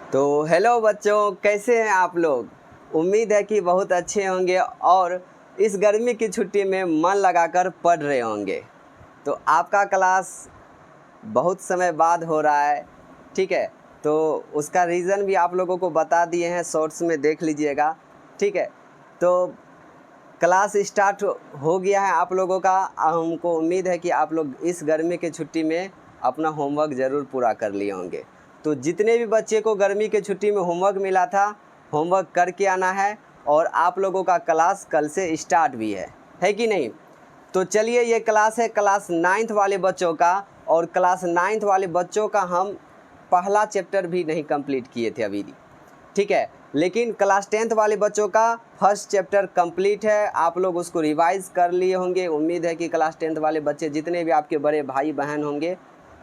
तो हेलो बच्चों, कैसे हैं आप लोग। उम्मीद है कि बहुत अच्छे होंगे और इस गर्मी की छुट्टी में मन लगाकर पढ़ रहे होंगे। तो आपका क्लास बहुत समय बाद हो रहा है, ठीक है। तो उसका रीज़न भी आप लोगों को बता दिए हैं, शॉर्ट्स में देख लीजिएगा, ठीक है। तो क्लास स्टार्ट हो गया है आप लोगों का। हमको उम्मीद है कि आप लोग इस गर्मी की छुट्टी में अपना होमवर्क ज़रूर पूरा कर लिए होंगे। तो जितने भी बच्चे को गर्मी की छुट्टी में होमवर्क मिला था, होमवर्क करके आना है। और आप लोगों का क्लास कल से स्टार्ट भी है कि नहीं। तो चलिए, ये क्लास है क्लास 9th वाले बच्चों का। और क्लास 9th वाले बच्चों का हम पहला चैप्टर भी नहीं कंप्लीट किए थे अभी, ठीक है। लेकिन क्लास 10th वाले बच्चों का फर्स्ट चैप्टर कंप्लीट है। आप लोग उसको रिवाइज़ कर लिए होंगे। उम्मीद है कि क्लास 10th वाले बच्चे, जितने भी आपके बड़े भाई बहन होंगे,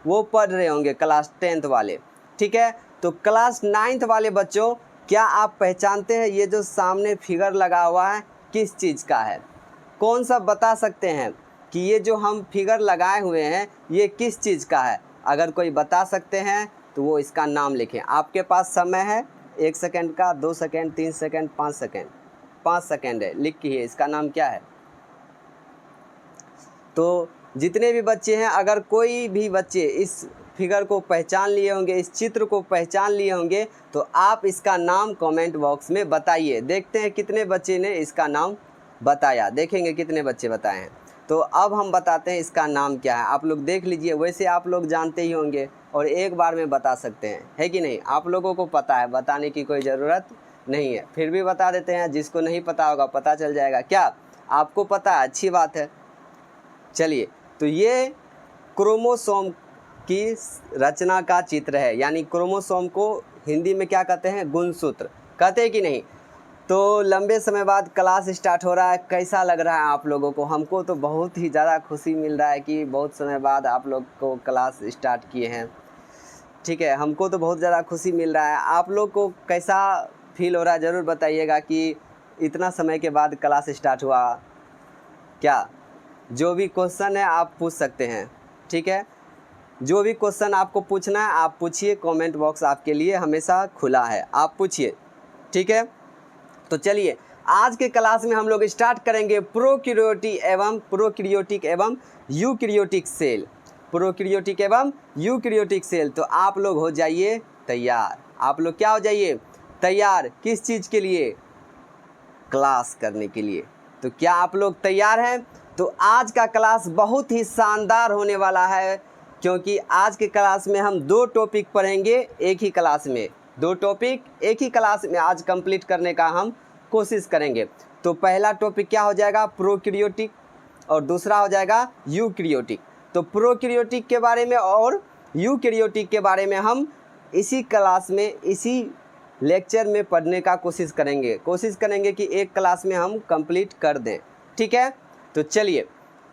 वो पढ़ रहे होंगे क्लास 10th वाले, ठीक है। तो क्लास 9th वाले बच्चों, क्या आप पहचानते हैं ये जो सामने फिगर लगा हुआ है किस चीज़ का है? कौन सा बता सकते हैं कि ये जो हम फिगर लगाए हुए हैं ये किस चीज़ का है? अगर कोई बता सकते हैं तो वो इसका नाम लिखें। आपके पास समय है 1 सेकंड का, 2 सेकंड, 3 सेकंड, 5 सेकंड। 5 सेकंड है, लिखिए इसका नाम क्या है। तो जितने भी बच्चे हैं, अगर कोई भी बच्चे इस फिगर को पहचान लिए होंगे, इस चित्र को पहचान लिए होंगे, तो आप इसका नाम कमेंट बॉक्स में बताइए। देखते हैं कितने बच्चे ने इसका नाम बताया, देखेंगे कितने बच्चे बताए हैं। तो अब हम बताते हैं इसका नाम क्या है। आप लोग देख लीजिए, वैसे आप लोग जानते ही होंगे और एक बार में बता सकते हैं, है कि नहीं। आप लोगों को पता है, बताने की कोई ज़रूरत नहीं है, फिर भी बता देते हैं। जिसको नहीं पता होगा पता चल जाएगा। क्या आपको पता है? अच्छी बात है। चलिए, तो ये क्रोमोसोम की रचना का चित्र है, यानी क्रोमोसोम को हिंदी में क्या कहते हैं? गुणसूत्र कहते हैं कि नहीं। तो लंबे समय बाद क्लास स्टार्ट हो रहा है, कैसा लग रहा है आप लोगों को? हमको तो बहुत ही ज़्यादा खुशी मिल रहा है कि बहुत समय बाद आप लोग को क्लास स्टार्ट किए हैं, ठीक है। हमको तो बहुत ज़्यादा खुशी मिल रहा है। आप लोग को कैसा फील हो रहा है ज़रूर बताइएगा कि इतना समय के बाद क्लास स्टार्ट हुआ। क्या जो भी क्वेश्चन है आप पूछ सकते हैं, ठीक है। जो भी क्वेश्चन आपको पूछना है आप पूछिए, कमेंट बॉक्स आपके लिए हमेशा खुला है, आप पूछिए, ठीक है। तो चलिए, आज के क्लास में हम लोग स्टार्ट करेंगे प्रोक्रियोटिक एवं यूक्रियोटिक सेल। प्रोक्रियोटिक एवं यूक्रियोटिक सेल। तो आप लोग हो जाइए तैयार। आप लोग क्या हो जाइए? तैयार। किस चीज़ के लिए? क्लास करने के लिए। तो क्या आप लोग तैयार हैं? तो आज का क्लास बहुत ही शानदार होने वाला है, क्योंकि आज के क्लास में हम 2 टॉपिक पढ़ेंगे एक ही क्लास में। 2 टॉपिक एक ही क्लास में आज कंप्लीट करने का हम कोशिश करेंगे। तो पहला टॉपिक क्या हो जाएगा? प्रोक्रियोटिक, और दूसरा हो जाएगा यूक्रियोटिक। तो प्रोक्रियोटिक के बारे में और यूक्रियोटिक के बारे में हम इसी क्लास में, इसी लेक्चर में पढ़ने का कोशिश करेंगे कि एक क्लास में हम कंप्लीट कर दें, ठीक है। तो चलिए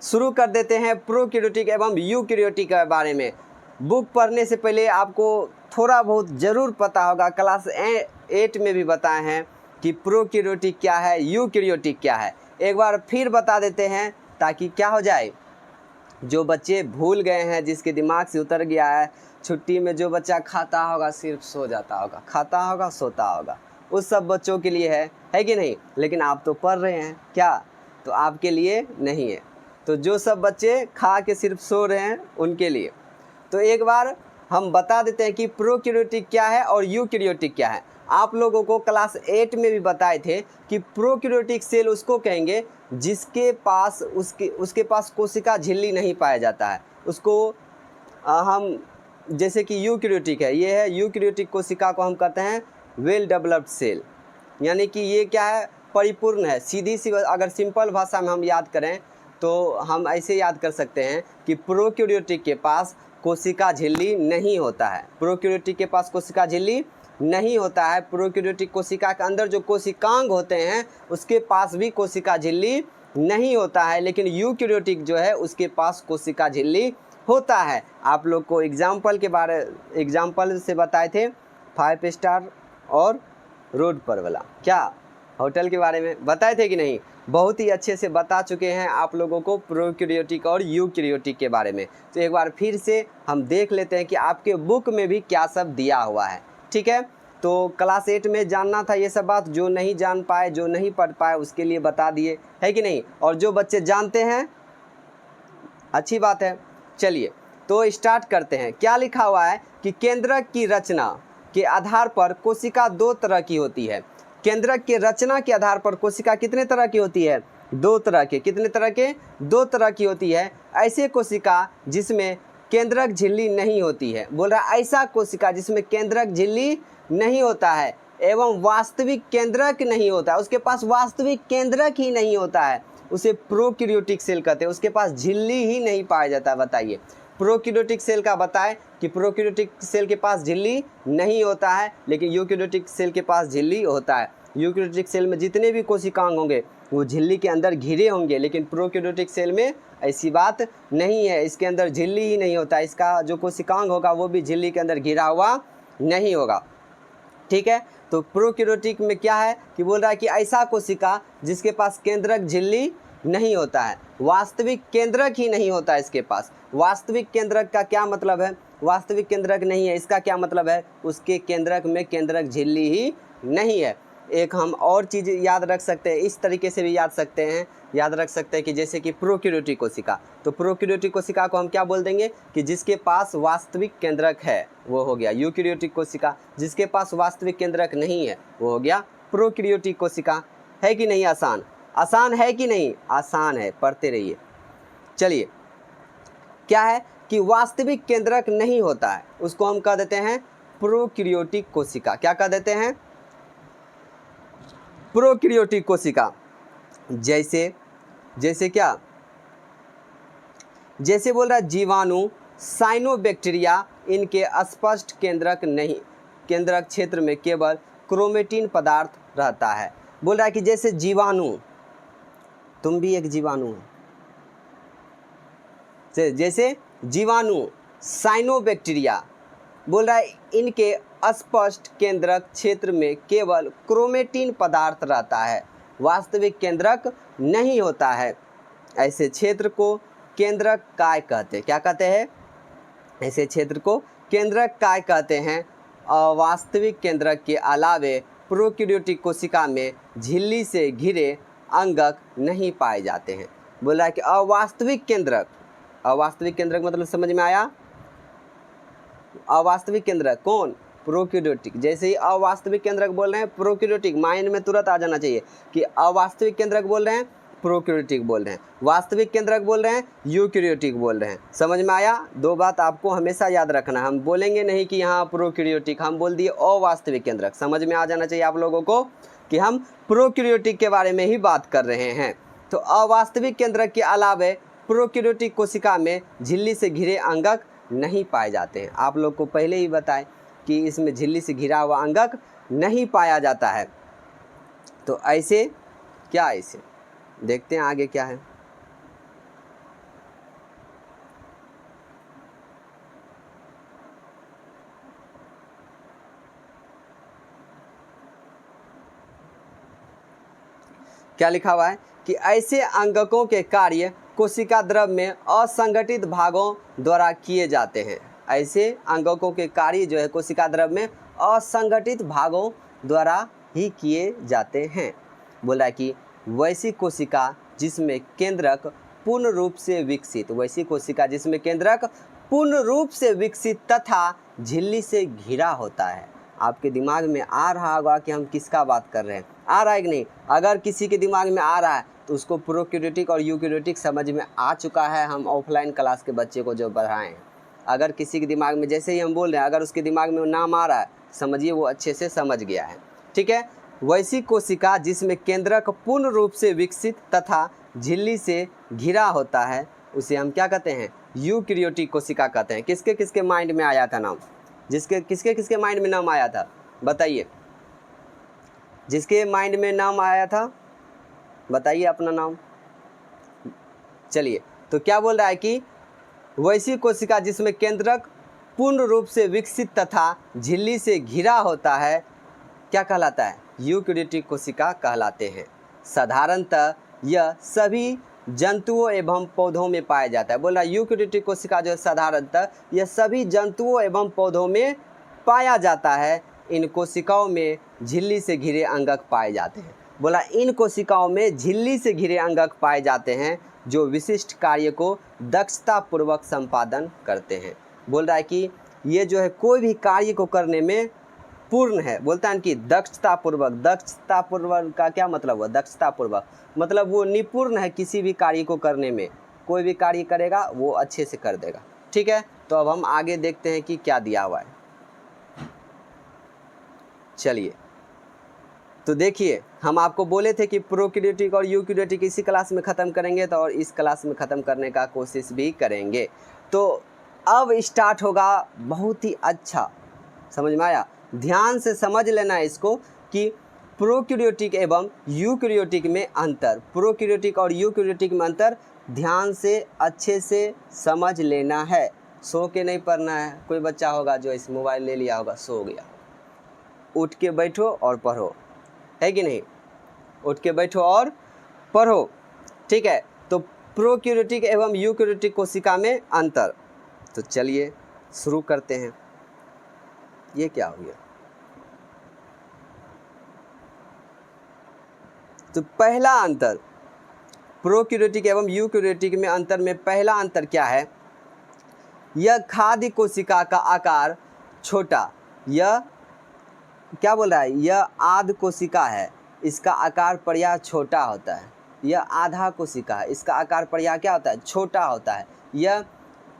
शुरू कर देते हैं प्रोक्रियोटिक एवं यूक्रियोटिक के बारे में। बुक पढ़ने से पहले आपको थोड़ा बहुत ज़रूर पता होगा, क्लास 8 में भी बताए हैं कि प्रोक्रियोटिक क्या है, यूक्रियोटिक क्या है। एक बार फिर बता देते हैं ताकि क्या हो जाए, जो बच्चे भूल गए हैं, जिसके दिमाग से उतर गया है, छुट्टी में जो बच्चा खाता होगा सिर्फ सो जाता होगा, खाता होगा सोता होगा, उस सब बच्चों के लिए है कि नहीं। लेकिन आप तो पढ़ रहे हैं, क्या तो आपके लिए नहीं है। तो जो सब बच्चे खा के सिर्फ सो रहे हैं उनके लिए। तो एक बार हम बता देते हैं कि प्रोक्रियोटिक क्या है और यूक्रियोटिक क्या है। आप लोगों को क्लास 8 में भी बताए थे कि प्रोक्रियोटिक सेल उसको कहेंगे जिसके पास उसके पास कोशिका झिल्ली नहीं पाया जाता है। उसको हम, जैसे कि यूक्रियोटिक है, ये है यूक्रियोटिक कोशिका को हम कहते हैं वेल डेवलप्ड सेल, यानी कि ये क्या है? परिपूर्ण है। सीधी सी अगर सिंपल भाषा में हम याद करें तो हम ऐसे याद कर सकते हैं कि प्रोक्रियोटिक के पास कोशिका झिल्ली नहीं होता है। प्रोक्रियोटिक के पास कोशिका झिल्ली नहीं होता है। प्रोक्रियोटिक कोशिका के अंदर जो कोशिकांग होते हैं उसके पास भी कोशिका झिल्ली नहीं होता है। लेकिन यूक्रियोटिक जो है उसके पास कोशिका झिल्ली होता है। आप लोग को एग्जाम्पल से बताए थे 5 स्टार और रोड पर वाला, क्या होटल के बारे में बताए थे कि नहीं? बहुत ही अच्छे से बता चुके हैं आप लोगों को प्रोक्रियोटिक और यूक्रियोटिक के बारे में। तो एक बार फिर से हम देख लेते हैं कि आपके बुक में भी क्या सब दिया हुआ है, ठीक है। तो क्लास 8 में जानना था ये सब बात, जो नहीं जान पाए, जो नहीं पढ़ पाए उसके लिए बता दिए, है कि नहीं। और जो बच्चे जानते हैं अच्छी बात है। चलिए तो स्टार्ट करते हैं। क्या लिखा हुआ है कि केंद्रक की रचना के आधार पर कोशिका दो तरह की होती है। केंद्रक के रचना के आधार पर कोशिका कितने तरह की होती है? दो तरह के। कितने तरह के? दो तरह की होती है। ऐसे कोशिका जिसमें केंद्रक झिल्ली नहीं होती है, बोल रहा है ऐसा कोशिका जिसमें केंद्रक झिल्ली नहीं होता है एवं वास्तविक केंद्रक नहीं होता है, उसके पास वास्तविक केंद्रक ही नहीं होता है, उसे प्रोकैरियोटिक सेल कहते हैं। उसके पास झिल्ली ही नहीं पाया जाता है। बताइए प्रोकैरियोटिक सेल का बताएं कि प्रोकैरियोटिक सेल के पास झिल्ली नहीं होता है, लेकिन यूकैरियोटिक सेल के पास झिल्ली होता है। यूकैरियोटिक सेल में जितने भी कोशिकांग होंगे वो झिल्ली के अंदर घिरे होंगे, लेकिन प्रोकैरियोटिक सेल में ऐसी बात नहीं है, इसके अंदर झिल्ली ही नहीं होता। इसका जो कोशिकांग होगा वो भी झिल्ली के अंदर घिरा हुआ नहीं होगा। ठीक है, तो प्रोकैरियोटिक में क्या है कि बोल रहा है कि ऐसा कोशिका जिसके पास केंद्रक झिल्ली नहीं होता है, वास्तविक केंद्रक ही नहीं होता है इसके पास। वास्तविक केंद्रक का क्या मतलब है? वास्तविक केंद्रक नहीं है, इसका क्या मतलब है? उसके केंद्रक में केंद्रक झिल्ली ही नहीं है। एक हम और चीज़ याद रख सकते हैं, इस तरीके से भी याद रख सकते हैं कि जैसे कि प्रोकैरियोटिक कोशिका, तो प्रोकैरियोटिक कोशिका को हम क्या बोल देंगे कि जिसके पास वास्तविक केंद्रक है वो हो गया यूकैरियोटिक कोशिका, जिसके पास वास्तविक केंद्रक नहीं है वो हो गया प्रोकैरियोटिक कोशिका। है कि नहीं? आसान आसान है कि नहीं? आसान है, पढ़ते रहिए। चलिए क्या है कि वास्तविक केंद्रक नहीं होता है उसको हम कह देते हैं प्रोकैरियोटिक कोशिका। क्या कह देते हैं? प्रोकैरियोटिक कोशिका। जैसे क्या? जैसे बोल रहा है जीवाणु, साइनोबैक्टीरिया, इनके स्पष्ट केंद्रक नहीं, केंद्रक क्षेत्र में केवल क्रोमेटिन पदार्थ रहता है। बोल रहा है कि जैसे जीवाणु, तुम भी एक जीवाणु हो, जैसे जीवाणु, साइनोबैक्टीरिया, बोल रहा है इनके स्पष्ट केंद्रक क्षेत्र में केवल क्रोमेटिन पदार्थ रहता है, वास्तविक केंद्रक नहीं होता है। ऐसे क्षेत्र को केंद्रक काय कहते हैं। क्या कहते हैं? ऐसे क्षेत्र को केंद्रक काय कहते हैं। अवास्तविक केंद्रक के अलावे प्रोकैरियोटिक कोशिका में झिल्ली से घिरे अंगक नहीं पाए जाते हैं। बोला है कि अवास्तविक केंद्रक, अवास्तविक केंद्रक मतलब समझ में आया? अवास्तविक केंद्रक कौन? प्रोकैरियोटिक। जैसे ही अवास्तविक केंद्रक बोल रहे हैं प्रोकैरियोटिक, माइंड में तुरंत आ जाना चाहिए कि अवास्तविक केंद्रक बोल रहे हैं प्रोकैरियोटिक बोल रहे हैं, वास्तविक केंद्रक बोल रहे हैं यूकैरियोटिक बोल रहे हैं। समझ में आया? दो बात आपको हमेशा याद रखना, हम बोलेंगे नहीं कि यहाँ प्रोकैरियोटिक, हम बोल दिए अवास्तविक केंद्रक। समझ में आ जाना चाहिए आप लोगों को कि हम प्रोकैरियोटिक के बारे में ही बात कर रहे हैं। तो अवास्तविक केंद्रक के अलावे प्रोकैरियोटिक कोशिका में झिल्ली से घिरे अंगक नहीं पाए जाते हैं। आप लोग को पहले ही बताएं कि इसमें झिल्ली से घिरा हुआ अंगक नहीं पाया जाता है। तो ऐसे क्या, ऐसे देखते हैं आगे क्या है। क्या लिखा हुआ है कि ऐसे अंगकों के कार्य कोशिका द्रव में असंगठित भागों द्वारा किए जाते हैं। ऐसे अंगकों के कार्य जो है कोशिका द्रव में असंगठित भागों द्वारा ही किए जाते हैं। बोला कि वैसी कोशिका जिसमें केंद्रक पूर्ण रूप से विकसित, वैसी कोशिका जिसमें केंद्रक पूर्ण रूप से विकसित तथा झिल्ली से घिरा होता है। आपके दिमाग में आ रहा होगा कि हम किसका बात कर रहे हैं? आ रहा है कि नहीं? अगर किसी के दिमाग में आ रहा है तो उसको प्रोकैरियोटिक और यूकैरियोटिक समझ में आ चुका है, हम ऑफलाइन क्लास के बच्चे को जो पढ़ाए हैं। अगर किसी के दिमाग में, जैसे ही हम बोल रहे हैं, अगर उसके दिमाग में नाम आ रहा है, समझिए वो अच्छे से समझ गया है। ठीक है, वैसी कोशिका जिसमें केंद्रक पूर्ण रूप से विकसित तथा झिल्ली से घिरा होता है उसे हम क्या कहते हैं? यूकैरियोटिक कोशिका कहते हैं। किसके किसके माइंड में आया था नाम? किसके किसके माइंड में नाम आया था बताइए? जिसके माइंड में नाम आया था बताइए अपना नाम। चलिए, तो क्या बोल रहा है कि वैसी कोशिका जिसमें केंद्रक पूर्ण रूप से विकसित तथा झिल्ली से घिरा होता है क्या कहलाता है? यूकैरियोटिक कोशिका कहलाते हैं। साधारणतः यह सभी जंतुओं एवं पौधों में पाया जाता है। बोल रहा है यूकैरियोटिक कोशिका जो है साधारणतः यह सभी जंतुओं एवं पौधों में पाया जाता है। इन कोशिकाओं में झिल्ली से घिरे अंगक पाए जाते हैं। बोला इन कोशिकाओं में झिल्ली से घिरे अंगक पाए जाते हैं जो विशिष्ट कार्य को दक्षतापूर्वक संपादन करते हैं। बोल रहा है कि ये जो है कोई भी कार्य को करने में पूर्ण है। बोलता है कि दक्षतापूर्वक, दक्षतापूर्वक का क्या मतलब हुआ? दक्षतापूर्वक मतलब वो निपुण है किसी भी कार्य को करने में, कोई भी कार्य करेगा वो अच्छे से कर देगा। ठीक है, तो अब हम आगे देखते हैं कि क्या दिया हुआ है। चलिए, तो देखिए हम आपको बोले थे कि प्रोकैरियोटिक और यूकैरियोटिक इसी क्लास में ख़त्म करेंगे, तो और इस क्लास में ख़त्म करने का कोशिश भी करेंगे। तो अब स्टार्ट होगा बहुत ही अच्छा, समझ में आया? ध्यान से समझ लेना है इसको कि प्रोकैरियोटिक एवं यूकैरियोटिक में अंतर, प्रोकैरियोटिक और यूकैरियोटिक में अंतर ध्यान से अच्छे से समझ लेना है। सो के नहीं पढ़ना है। कोई बच्चा होगा जो इस मोबाइल ले लिया होगा, सो गया, उठ के बैठो और पढ़ो, है कि नहीं? उठ के बैठो और पढ़ो। ठीक है, तो प्रोकैरियोटिक एवं यूकैरियोटिक कोशिका में अंतर। तो चलिए शुरू करते हैं। ये क्या हो गया? तो पहला अंतर प्रोकैरियोटिक एवं यूकैरियोटिक में अंतर में पहला अंतर क्या है? यह खाद्य कोशिका का आकार छोटा, यह क्या बोल रहा है? यह आध कोशिका है, इसका आकार प्रायः छोटा होता है। यह आधा कोशिका है, इसका आकार प्रायः क्या होता है? छोटा होता है। यह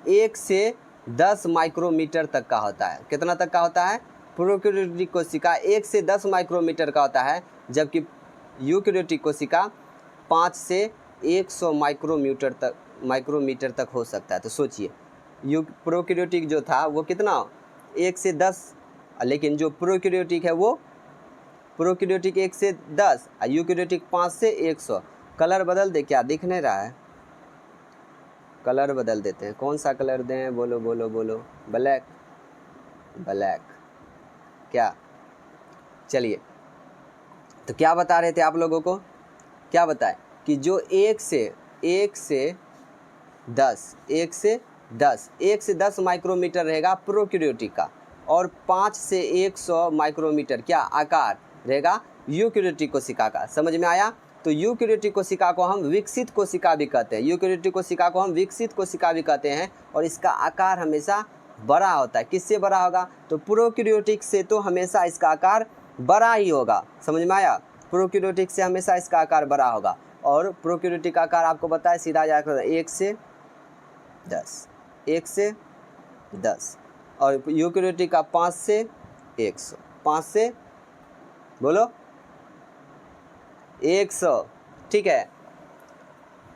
1 से 10 माइक्रोमीटर तक का होता है। कितना तक का होता है? प्रोकैरियोटिक कोशिका 1 से 10 माइक्रोमीटर का होता है, जबकि यूकैरियोटिक कोशिका 5 से 100 माइक्रोमीटर तक हो सकता है। तो सोचिए, प्रोकैरियोटिक जो था वो कितना? 1 से 10, लेकिन जो प्रोकैरियोटिक है वो प्रोकैरियोटिक 1 से 10 और यूकैरियोटिक 5 से 100। कलर बदल दे क्या? दिख नहीं रहा है? कलर बदल देते हैं। कौन सा कलर दें? बोलो बोलो बोलो। ब्लैक, ब्लैक क्या? चलिए, तो क्या बता रहे थे आप लोगों को? क्या बताए कि जो 1 से 10 माइक्रोमीटर रहेगा प्रोकैरियोटिक का, और 5 से 100 माइक्रोमीटर क्या आकार रहेगा यूकैरियोटिक कोशिका का। समझ में आया? तो यूकैरियोटिक कोशिका को हम विकसित कोशिका भी कहते हैं। यूकैरियोटिक कोशिका को हम विकसित कोशिका भी कहते हैं, और इसका आकार हमेशा बड़ा होता है। किससे बड़ा होगा? तो प्रोकैरियोटिक से तो हमेशा इसका आकार बड़ा ही होगा। समझ में आया? प्रोकैरियोटिक से हमेशा इसका आकार बड़ा होगा, और प्रोकैरियोटिक का आकार आपको बताया सीधा जाकर 1 से 10, और यूकैरियोटिक का 5 से 100, 5 से बोलो 100। ठीक है,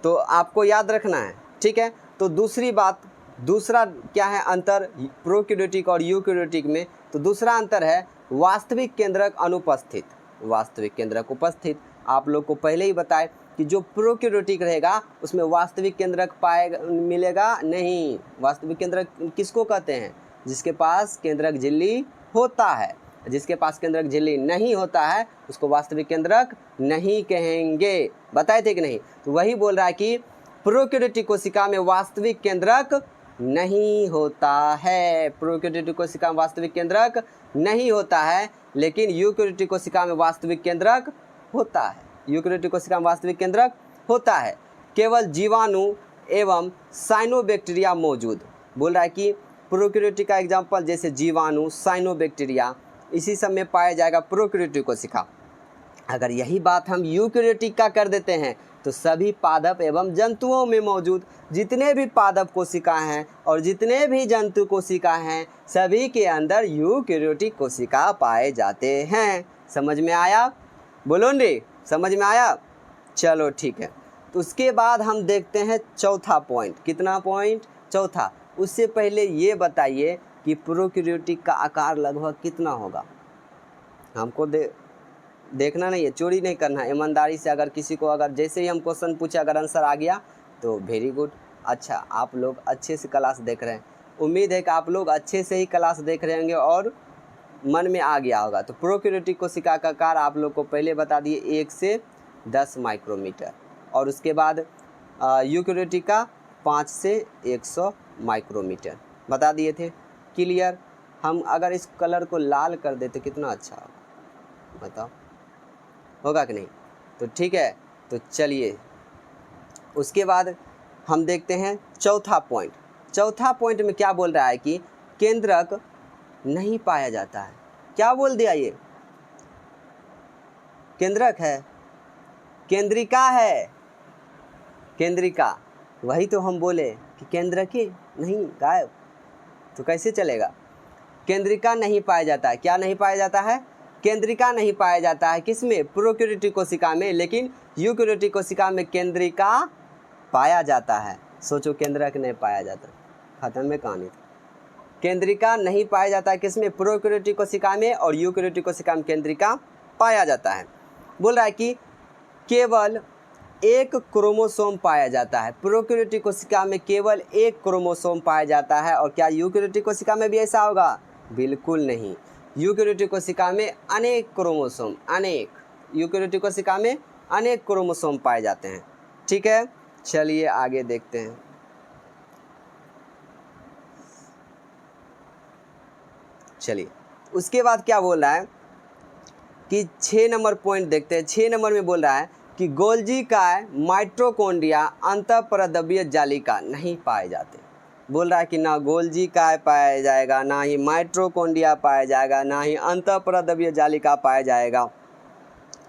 तो आपको याद रखना है। ठीक है, तो दूसरा क्या है अंतर प्रोकैरियोटिक और यूकैरियोटिक में? तो दूसरा अंतर है वास्तविक केंद्रक अनुपस्थित। वास्तविक केंद्रक उपस्थित आप लोग को पहले ही बताए कि जो प्रोकैरियोटिक रहेगा उसमें वास्तविक केंद्रक मिलेगा नहीं। वास्तविक केंद्रक किसको कहते हैं? जिसके पास केंद्रक झिल्ली होता है। जिसके पास केंद्रक झिल्ली नहीं होता है उसको वास्तविक केंद्रक नहीं कहेंगे। बताए थे कि नहीं? तो वही बोल रहा है कि प्रोकैरियोटिक कोशिका में वास्तविक केंद्रक नहीं होता है। प्रोकैरियोटिक कोशिका में वास्तविक केंद्रक नहीं होता है, लेकिन यूकैरियोटिक कोशिका में वास्तविक केंद्रक होता है। यूकैरियोटिक कोशिका में वास्तविक केंद्रक होता है। केवल जीवाणु एवं साइनोबैक्टीरिया मौजूद। बोल रहा है कि प्रोकैरियोटिक का एग्जाम्पल जैसे जीवाणु, साइनोबैक्टीरिया, इसी सब में पाया जाएगा प्रोकैरियोटिक कोशिका। अगर यही बात हम यूकैरियोटिक का कर देते हैं तो सभी पादप एवं जंतुओं में मौजूद जितने भी पादप कोशिका हैं और जितने भी जंतु कोशिका हैं सभी के अंदर यूकैरियोटिक कोशिका पाए जाते हैं। समझ में आया? बोलो रे, समझ में आया? चलो ठीक है, तो उसके बाद हम देखते हैं चौथा पॉइंट। कितना पॉइंट? चौथा। उससे पहले ये बताइए कि प्रोकैरियोटिक का आकार लगभग कितना होगा? हमको देखना नहीं है, चोरी नहीं करना है, ईमानदारी से। अगर किसी को अगर जैसे ही हम क्वेश्चन पूछे अगर आंसर आ गया तो वेरी गुड। अच्छा, आप लोग अच्छे से क्लास देख रहे हैं। उम्मीद है कि आप लोग अच्छे से ही क्लास देख रहे होंगे और मन में आ गया होगा। तो प्रोकैरियोटिक कोशिका का आकार आप लोग को पहले बता दिए 1 से 10 माइक्रोमीटर, और उसके बाद यूकैरियोटिक का 5 से 100 माइक्रोमीटर बता दिए थे। क्लियर हम अगर इस कलर को लाल कर दें तो कितना अच्छा होगा, बताओ, होगा कि नहीं? तो ठीक है, तो चलिए उसके बाद हम देखते हैं चौथा पॉइंट। चौथा पॉइंट में क्या बोल रहा है कि केंद्रक नहीं पाया जाता है। क्या बोल दिया ये? केंद्रक है, केंद्रिका है, केंद्रिका, वही तो हम बोले कि केंद्रकी नहीं, गायब, तो कैसे चलेगा? केंद्रिका नहीं पाया जाता है। क्या नहीं पाया जाता है? केंद्रिका नहीं पाया जाता है। किसमें? प्रोकैरियोटिक कोशिका में, लेकिन यूकैरियोटिक कोशिका में केंद्रिका पाया जाता है। सोचो, केंद्रक नहीं पाया जाता, खत्म में कहानी। केंद्रिका नहीं पाया जाता है किसमें? प्रोकैरियोटिक कोशिका में, और यूकैरियोटिक कोशिका में केंद्रिका पाया जाता है। बोल रहा है कि केवल एक क्रोमोसोम पाया जाता है। प्रोकैरियोटिक कोशिका में केवल एक क्रोमोसोम पाया जाता है। और क्या यूकैरियोटिक कोशिका में भी ऐसा होगा? बिल्कुल नहीं। यूकैरियोटिक कोशिका में अनेक क्रोमोसोम, अनेक, यूकैरियोटिक कोशिका में अनेक क्रोमोसोम पाए जाते हैं। ठीक है, चलिए आगे देखते हैं। चलिए उसके बाद क्या बोल रहा है कि 6 नंबर पॉइंट देखते हैं। 6 नंबर में बोल रहा है कि गोल्जी काय, माइटोकॉन्ड्रिया, अंतःपरद्रव्य जालिका नहीं पाए जाते। बोल रहा है कि ना गोल्जी काय पाया जाएगा, ना ही माइटोकॉन्ड्रिया पाया जाएगा, ना ही अंतःपरद्रव्य जालिका पाया जाएगा।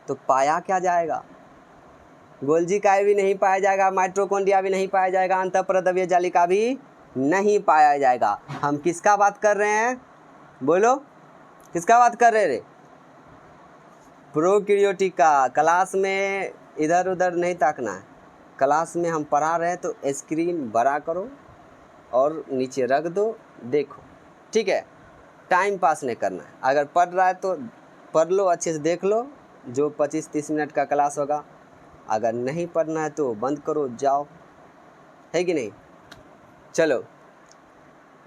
तो पाया क्या जाएगा? गोल्जी काय भी नहीं पाया जाएगा, माइटोकॉन्ड्रिया भी नहीं पाया जाएगा, अंतःपरद्रव्य जालिका भी नहीं पाया जाएगा। हम किसका बात कर रहे हैं? बोलो, किसका बात कर रहे रे? प्रोकैरियोटिक का। क्लास में इधर उधर नहीं ताकना है। क्लास में हम पढ़ा रहे हैं तो स्क्रीन बड़ा करो और नीचे रख दो, देखो, ठीक है? टाइम पास नहीं करना है। अगर पढ़ रहा है तो पढ़ लो, अच्छे से देख लो, जो 25-30 मिनट का क्लास होगा। अगर नहीं पढ़ना है तो बंद करो, जाओ, है कि नहीं? चलो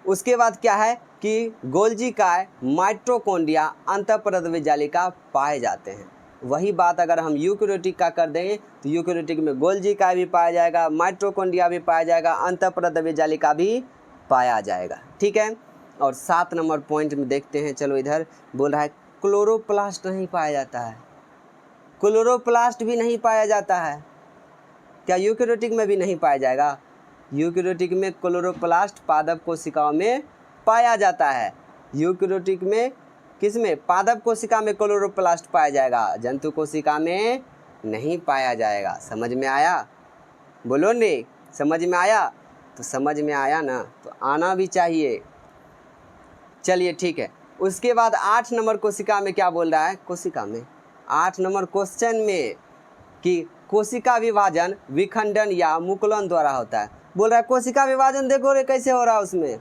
उसके बाद क्या है कि गोल्जी काय, माइटोकॉन्ड्रिया, अंतःपरद्रव्य जालिका पाए जाते हैं। वही बात अगर हम यूकैरियोटिक का कर देंगे तो यूकैरियोटिक में गोल्जी काय भी पाया जाएगा, माइटोकॉन्ड्रिया भी पाया जाएगा, अंतःपरद्रव्य जालिका भी पाया जाएगा। ठीक है, और 7 नंबर पॉइंट में देखते हैं। चलो इधर बोल रहा है क्लोरोप्लास्ट नहीं पाया जाता है। क्लोरोप्लास्ट भी नहीं पाया जाता है। क्या यूकैरियोटिक में भी नहीं पाया जाएगा? यूकैरियोटिक में क्लोरोप्लास्ट पादप कोशिकाओं में पाया जाता है। यूकैरियोटिक में किसमें? पादप कोशिका में क्लोरोप्लास्ट पाया जाएगा, जंतु कोशिका में नहीं पाया जाएगा। समझ में आया? बोलो ने, समझ में आया? तो समझ में आया ना, तो आना भी चाहिए। चलिए ठीक है, उसके बाद 8 नंबर कोशिका में क्या बोल रहा है? कोशिका में 8 नंबर क्वेश्चन में कि कोशिका विभाजन विखंडन या मुकुलन द्वारा होता है। बोल रहा है कोशिका विभाजन देखो रे कैसे हो रहा है, उसमें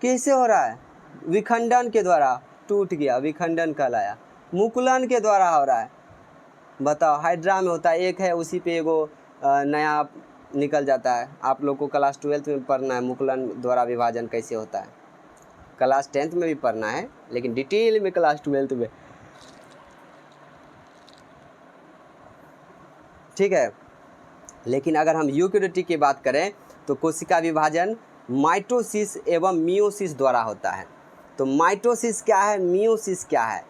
कैसे हो रहा है? विखंडन के द्वारा, टूट गया, विखंडन कहलाया। मुकुलन के द्वारा हो रहा है। बताओ, हाइड्रा में होता है, एक है, उसी पे एगो नया निकल जाता है। आप लोग को क्लास 12 में पढ़ना है मुकुलन द्वारा विभाजन कैसे होता है। क्लास 10th में भी पढ़ना है, लेकिन डिटेल में क्लास 12 में। ठीक है, लेकिन अगर हम यूकैरियोटिक की बात करें तो कोशिका विभाजन माइटोसिस एवं मियोसिस द्वारा होता है। तो माइटोसिस क्या है, मियोसिस क्या है,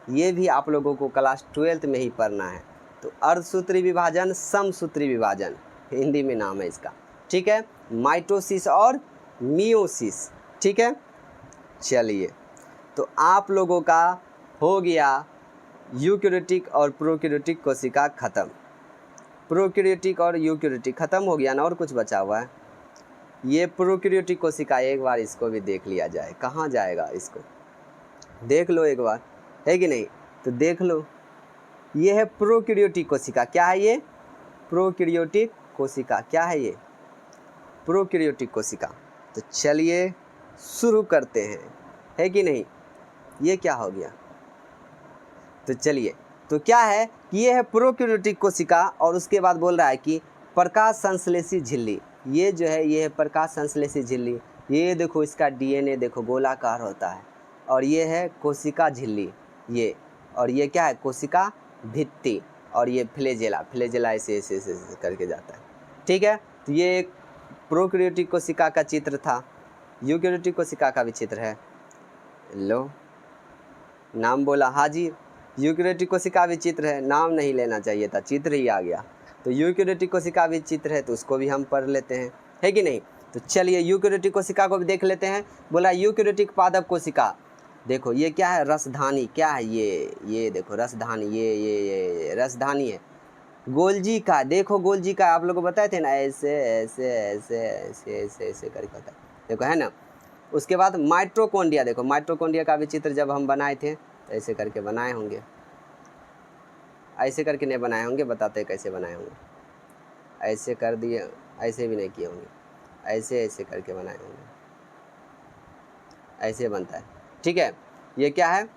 ये भी आप लोगों को क्लास 12 में ही पढ़ना है। तो अर्धसूत्री विभाजन, समसूत्री विभाजन हिंदी में नाम है इसका। ठीक है, माइटोसिस और मियोसिस। ठीक है, चलिए तो आप लोगों का हो गया यूकैरियोटिक और प्रोकैरियोटिक कोशिका खत्म। प्रोकैरियोटिक और यूकैरियोटिक खत्म हो गया ना, और कुछ बचा हुआ है। ये प्रोकैरियोटिक कोशिका, एक बार इसको भी देख लिया जाए। कहाँ जाएगा? इसको देख लो एक बार, है कि नहीं? तो देख लो, ये है प्रोकैरियोटिक कोशिका। क्या है ये? प्रोकैरियोटिक कोशिका। क्या है ये? प्रोकैरियोटिक कोशिका। तो चलिए शुरू करते हैं, है कि नहीं? ये क्या हो गया? तो चलिए, तो क्या है कि ये है प्रोकैरियोटिक कोशिका। और उसके बाद बोल रहा है कि प्रकाश संश्लेषी झिल्ली, ये जो है ये है प्रकाश संश्लेषी झिल्ली। ये देखो, इसका डीएनए देखो गोलाकार होता है। और ये है कोशिका झिल्ली, ये। और ये क्या है? कोशिका भित्ति। और ये फ्लैजेला, फ्लैजेला ऐसे ऐसे ऐसे करके जाता है। ठीक है, तो ये एक प्रोकैरियोटिक कोशिका का चित्र था। यूकैरियोटिक कोशिका का भी चित्र है। लो, नाम बोला हाजिर। यूकेरियोटिक कोशिका भी चित्र है, नाम नहीं लेना चाहिए था, चित्र ही आ गया। तो यूकेरियोटिक कोशिका भी चित्र है, तो उसको भी हम पढ़ लेते हैं, है कि नहीं। तो चलिए यूकेरियोटिक कोशिका को भी देख लेते हैं। बोला यूकेरियोटिक पादप कोशिका, देखो ये क्या है, रसधानी। क्या है ये देखो रसधानी, ये रसधानी है। गोल्जी का, देखो गोल्जी का आप लोगों को बताए थे ना, ऐसे ऐसे ऐसे ऐसे ऐसे ऐसे करके होता है, देखो है ना। उसके बाद माइटोकॉन्ड्रिया, देखो माइटोकॉन्ड्रिया का भी चित्र जब हम बनाए थे तो ऐसे करके बनाए होंगे, ऐसे करके नहीं बनाए होंगे, बताते कैसे बनाए होंगे। ऐसे कर दिए, ऐसे भी नहीं किए होंगे, ऐसे ऐसे करके बनाए होंगे, ऐसे बनता है, ठीक है। ये क्या है,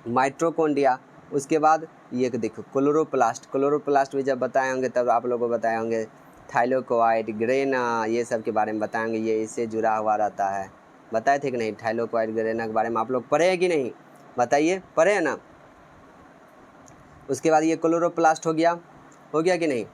माइटोकॉन्ड्रिया। उसके बाद ये देखो क्लोरोप्लास्ट, क्लोरोप्लास्ट भी जब बताए होंगे तब आप लोगों को बताए होंगे। थाइलोकोइड, ग्रेना, ये सब के बारे में बताएंगे, ये इससे जुड़ा हुआ रहता है। बताए थे कि नहीं, थाइलोकोइड ग्रेना के बारे में आप लोग पढ़े हैं कि नहीं, बताइए, पढ़े हैं ना। उसके बाद ये क्लोरोप्लास्ट हो गया कि नहीं।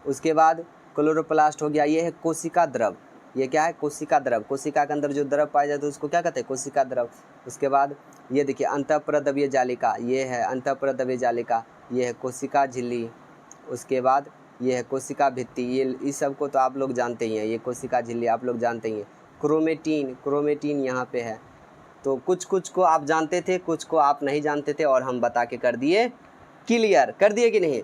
उसके बाद क्लोरोप्लास्ट हो गया, ये है कोशिका द्रव। ये क्या है, कोशिका द्रव। कोशिका के अंदर जो द्रव पाया जाता है उसको क्या कहते हैं, कोशिका द्रव। उसके बाद ये देखिए अंतःप्रद्रव्य जालिका, ये है अंतःप्रद्रव्य जालिका, ये है कोशिका झिल्ली। उसके बाद ये है कोशिका भित्ति, ये इस सब को तो आप लोग जानते ही हैं, ये कोशिका झिल्ली आप लोग जानते ही हैं। क्रोमेटिन, क्रोमेटिन यहाँ पे है। तो कुछ कुछ को आप जानते थे, कुछ को आप नहीं जानते थे, और हम बता के कर दिए, क्लियर कर दिए कि नहीं।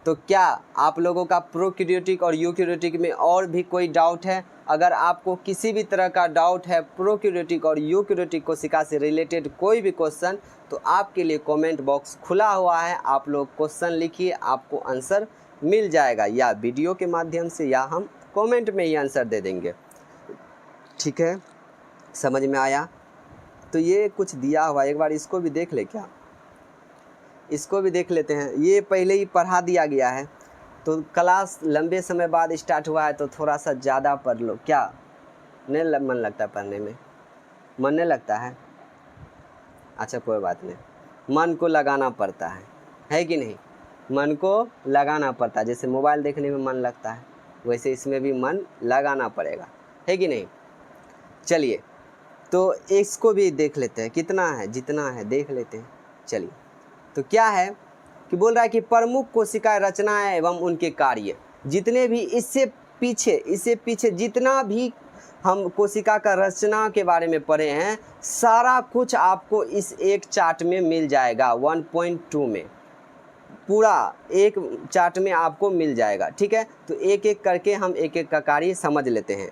तो क्या आप लोगों का प्रोकैरियोटिक और यूकैरियोटिक में और भी कोई डाउट है? अगर आपको किसी भी तरह का डाउट है प्रोकैरियोटिक और यूकैरियोटिक कोशिका से रिलेटेड कोई भी क्वेश्चन, तो आपके लिए कमेंट बॉक्स खुला हुआ है। आप लोग क्वेश्चन लिखिए, आपको आंसर मिल जाएगा, या वीडियो के माध्यम से या हम कमेंट में ही आंसर दे देंगे, ठीक है। समझ में आया। तो ये कुछ दिया हुआ, एक बार इसको भी देख ले, क्या इसको भी देख लेते हैं। ये पहले ही पढ़ा दिया गया है, तो क्लास लंबे समय बाद स्टार्ट हुआ है तो थोड़ा सा ज़्यादा पढ़ लो। क्या नहीं मन लगता पढ़ने में, मन नहीं लगता है, अच्छा कोई बात नहीं, मन को लगाना पड़ता है कि नहीं। मन को लगाना पड़ता है, जैसे मोबाइल देखने में मन लगता है वैसे इसमें भी मन लगाना पड़ेगा, है कि नहीं। चलिए तो इसको भी देख लेते हैं, कितना है, जितना है देख लेते हैं। चलिए तो क्या है कि बोल रहा है कि प्रमुख कोशिका रचनाएं एवं उनके कार्य, जितने भी इससे पीछे जितना भी हम कोशिका का रचना के बारे में पढ़े हैं, सारा कुछ आपको इस एक चार्ट में मिल जाएगा। 1.2 में पूरा एक चार्ट में आपको मिल जाएगा, ठीक है। तो एक एक करके हम एक एक का कार्य समझ लेते हैं।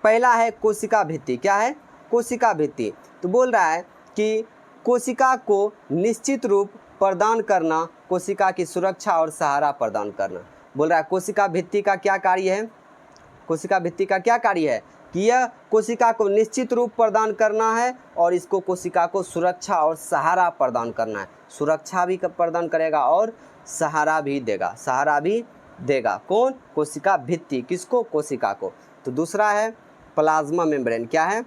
पहला है कोशिका भित्ति। क्या है, कोशिका भित्ति। तो बोल रहा है कि कोशिका को निश्चित रूप प्रदान करना, कोशिका की सुरक्षा और सहारा प्रदान करना। बोल रहा है कोशिका भित्ति का क्या कार्य है, कोशिका भित्ति का क्या कार्य है कि यह कोशिका को निश्चित रूप प्रदान करना है, और इसको कोशिका को सुरक्षा और सहारा प्रदान करना है। सुरक्षा भी प्रदान करेगा और सहारा भी देगा, सहारा भी देगा। कौन, कोशिका भित्ति, किसको, कोशिका को। तो दूसरा है प्लाज्मा मेम्ब्रेन। क्या है,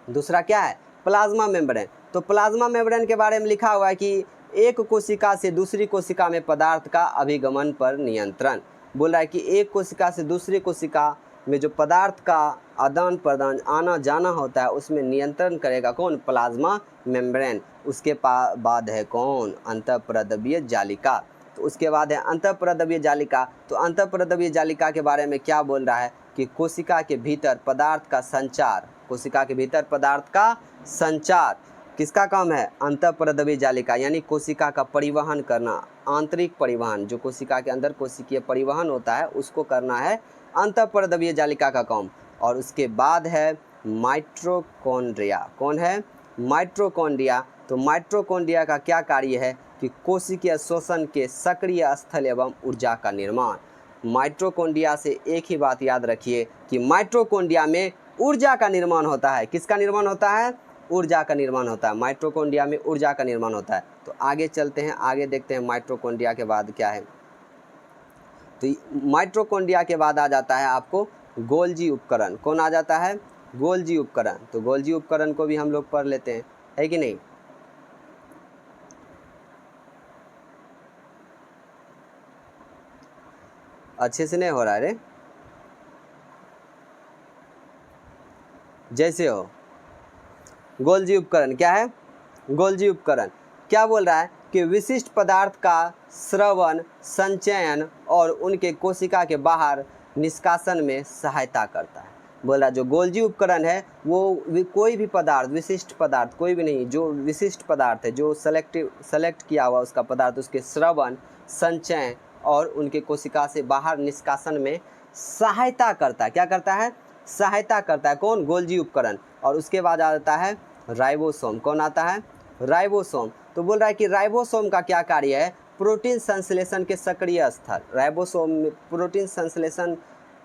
दूसरा क्या है, प्लाज्मा मेम्ब्रेन। तो प्लाज्मा मेम्ब्रेन के बारे में लिखा हुआ है कि एक कोशिका से दूसरी कोशिका में पदार्थ का अभिगमन पर नियंत्रण। बोल रहा है कि एक कोशिका से दूसरी कोशिका में जो पदार्थ का आदान प्रदान, आना जाना होता है, उसमें नियंत्रण करेगा कौन, प्लाज्मा मेम्ब्रेन। उसके बाद है कौन, अंतःप्रद्रव्य जालिका। तो उसके बाद है अंतःप्रद्रव्य जालिका। तो अंतःप्रद्रव्य जालिका के बारे में क्या बोल रहा है कि कोशिका के भीतर पदार्थ का संचार, कोशिका के भीतर पदार्थ का संचार किसका काम है, अंतःप्रद्रव्य जालिका, यानी कोशिका का परिवहन करना, आंतरिक परिवहन, जो कोशिका के अंदर कोशिकीय परिवहन होता है उसको करना है अंतःप्रद्रव्य जालिका का काम। और उसके बाद है माइटोकॉन्ड्रिया। कौन है, माइटोकॉन्ड्रिया। तो माइटोकॉन्ड्रिया का क्या कार्य है कि कोशिकीय शोषण के सक्रिय स्थल एवं ऊर्जा का निर्माण। माइटोकॉन्ड्रिया से एक ही बात याद रखिए कि माइटोकॉन्ड्रिया में ऊर्जा का निर्माण होता है। किसका निर्माण होता है, ऊर्जा का निर्माण होता है। माइटोकॉन्ड्रिया में ऊर्जा का निर्माण होता है। तो आगे चलते हैं, आगे देखते हैं माइटोकॉन्ड्रिया के बाद क्या है। तो माइटोकॉन्ड्रिया के बाद आ जाता है आपको गोल्जी उपकरण। कौन आ जाता है, गोल्जी उपकरण। तो गोल्जी उपकरण को भी हम लोग पढ़ लेते हैं, है कि नहीं। अच्छे से नहीं हो रहा है रे, जैसे हो। गोल्जी उपकरण क्या है? गोल्जी उपकरण क्या बोल रहा है कि विशिष्ट पदार्थ का श्रवण, संचयन और उनके कोशिका के बाहर निष्कासन में सहायता करता है। बोल रहा है जो गोल्जी उपकरण है वो कोई भी पदार्थ, विशिष्ट पदार्थ कोई भी नहीं, जो विशिष्ट पदार्थ है, जो सेलेक्ट किया हुआ उसका पदार्थ, उसके श्रवण, संचय और उनके कोशिका से बाहर निष्कासन में सहायता करता है। क्या करता है? सहायता करता है। कौन? गोल्जी उपकरण। और उसके बाद आता है राइबोसोम। कौन आता है? राइबोसोम। तो बोल रहा है कि राइबोसोम का क्या कार्य है? प्रोटीन संश्लेषण के सक्रिय स्थल। राइबोसोम में प्रोटीन संश्लेषण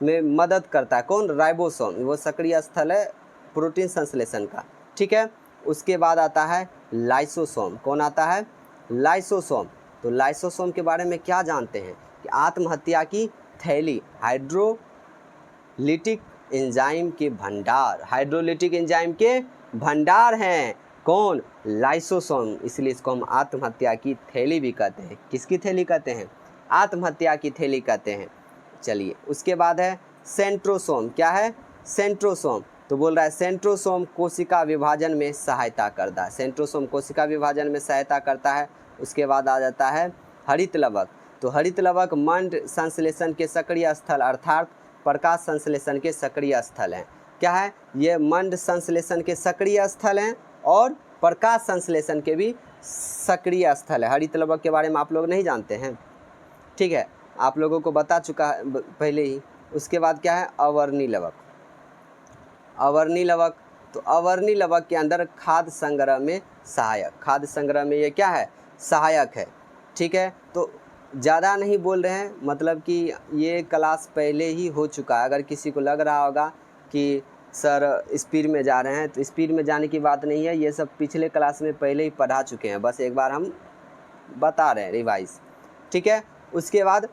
में मदद करता है। कौन? राइबोसोम। वो सक्रिय स्थल है प्रोटीन संश्लेषण का। ठीक है। उसके बाद आता है लाइसोसोम। कौन आता है? लाइसोसोम। तो लाइसोसोम के बारे में क्या जानते हैं कि आत्महत्या की थैली, हाइड्रोलिटिक एंजाइम के भंडार, हाइड्रोलिटिक एंजाइम के भंडार हैं। कौन? लाइसोसोम। इसलिए इसको हम आत्महत्या की थैली भी कहते हैं। किसकी थैली कहते हैं? आत्महत्या की थैली कहते हैं। चलिए, उसके बाद है सेंट्रोसोम। क्या है? सेंट्रोसोम। तो बोल रहा है सेंट्रोसोम कोशिका विभाजन में सहायता करता है। सेंट्रोसोम कोशिका विभाजन में सहायता करता है। उसके बाद आ जाता है हरित लवक। तो हरित लवक मंड संश्लेषण के सक्रिय स्थल अर्थात प्रकाश संश्लेषण के सक्रिय स्थल हैं। क्या है? ये मंड संश्लेषण के सक्रिय स्थल हैं और प्रकाश संश्लेषण के भी सक्रिय स्थल है। हरित लवक के बारे में आप लोग नहीं जानते हैं, ठीक है, आप लोगों को बता चुका है पहले ही। उसके बाद क्या है? अवर्णी लवक। अवर्णी लवक, तो अवर्णी लवक के अंदर खाद्य संग्रह में सहायक, खाद्य संग्रह में ये क्या है? सहायक है। ठीक है। तो ज़्यादा नहीं बोल रहे हैं, मतलब कि ये क्लास पहले ही हो चुका है। अगर किसी को लग रहा होगा कि सर स्पीड में जा रहे हैं, तो स्पीड में जाने की बात नहीं है। ये सब पिछले क्लास में पहले ही पढ़ा चुके हैं, बस एक बार हम बता रहे हैं रिवाइज। ठीक है। उसके बाद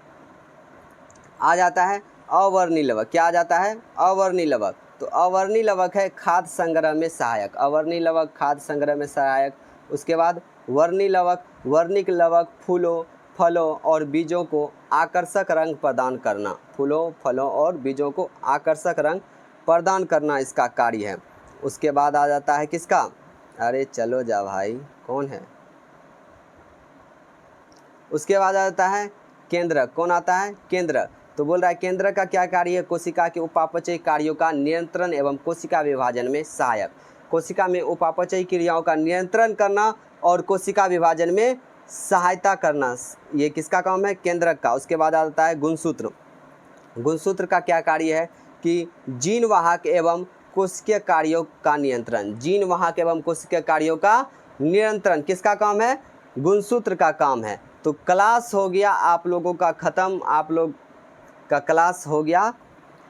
आ जाता है अवर्णी लवक। क्या आ जाता है? अवर्णी लवक। तो अवर्णी लवक है खाद्य संग्रह में सहायक। अवर्णी लवक खाद्य संग्रह में सहायक। उसके बाद वर्णी लवक। वर्णिक लवक फूलों, फलों और बीजों को आकर्षक रंग प्रदान करना। फूलों, फलों और बीजों को आकर्षक रंग प्रदान करना इसका कार्य है। उसके बाद आ जाता है किसका? अरे चलो जा भाई, कौन है? उसके बाद आ जाता है केंद्रक। कौन आता है? केंद्रक। तो बोल रहा है केंद्रक का क्या कार्य है? कोशिका के उपापचयी कार्यों का नियंत्रण एवं कोशिका विभाजन में सहायक। कोशिका में उपापचयी क्रियाओं का नियंत्रण करना और कोशिका विभाजन में सहायता करना, ये किसका काम है? केंद्रक का। उसके बाद आता है गुणसूत्र। गुणसूत्र का क्या कार्य है कि जीन वाहक एवं कोशिकीय कार्यों का नियंत्रण। जीन वाहक एवं कोशिकीय कार्यों का नियंत्रण किसका काम है? गुणसूत्र का काम है। तो क्लास हो गया आप लोगों का ख़त्म, आप लोग का क्लास हो गया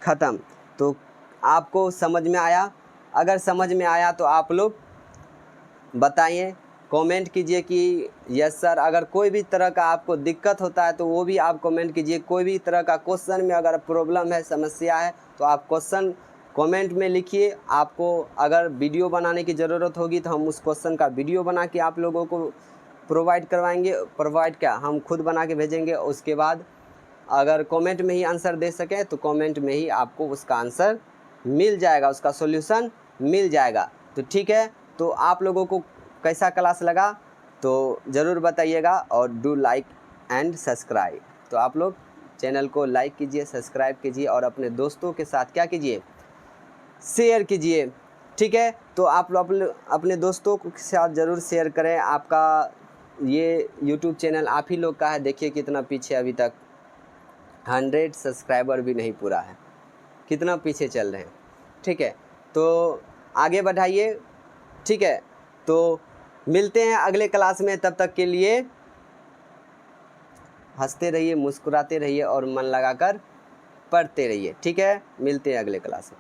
ख़त्म। तो आपको समझ में आया? अगर समझ में आया तो आप लोग बताइए, कमेंट कीजिए कि यस सर। अगर कोई भी तरह का आपको दिक्कत होता है तो वो भी आप कमेंट कीजिए। कोई भी तरह का क्वेश्चन में अगर प्रॉब्लम है, समस्या है, तो आप क्वेश्चन कमेंट में लिखिए। आपको अगर वीडियो बनाने की ज़रूरत होगी तो हम उस क्वेश्चन का वीडियो बना के आप लोगों को प्रोवाइड करवाएंगे। प्रोवाइड क्या, हम खुद बना के भेजेंगे। उसके बाद अगर कमेंट में ही आंसर दे सकें तो कमेंट में ही आपको उसका आंसर मिल जाएगा, उसका सॉल्यूशन मिल जाएगा। तो ठीक है। तो आप लोगों को कैसा क्लास लगा तो ज़रूर बताइएगा और डू लाइक एंड सब्सक्राइब। तो आप लोग चैनल को लाइक कीजिए, सब्सक्राइब कीजिए और अपने दोस्तों के साथ क्या कीजिए? शेयर कीजिए। ठीक है। तो आप लोग अपने दोस्तों के साथ ज़रूर शेयर करें। आपका ये YouTube चैनल आप ही लोग का है। देखिए कितना पीछे, अभी तक 100 सब्सक्राइबर भी नहीं पूरा है, कितना पीछे चल रहे हैं। ठीक है। तो आगे बढ़ाइए। ठीक है। तो मिलते हैं अगले क्लास में। तब तक के लिए हंसते रहिए, मुस्कुराते रहिए और मन लगाकर पढ़ते रहिए। ठीक है। मिलते हैं अगले क्लास में।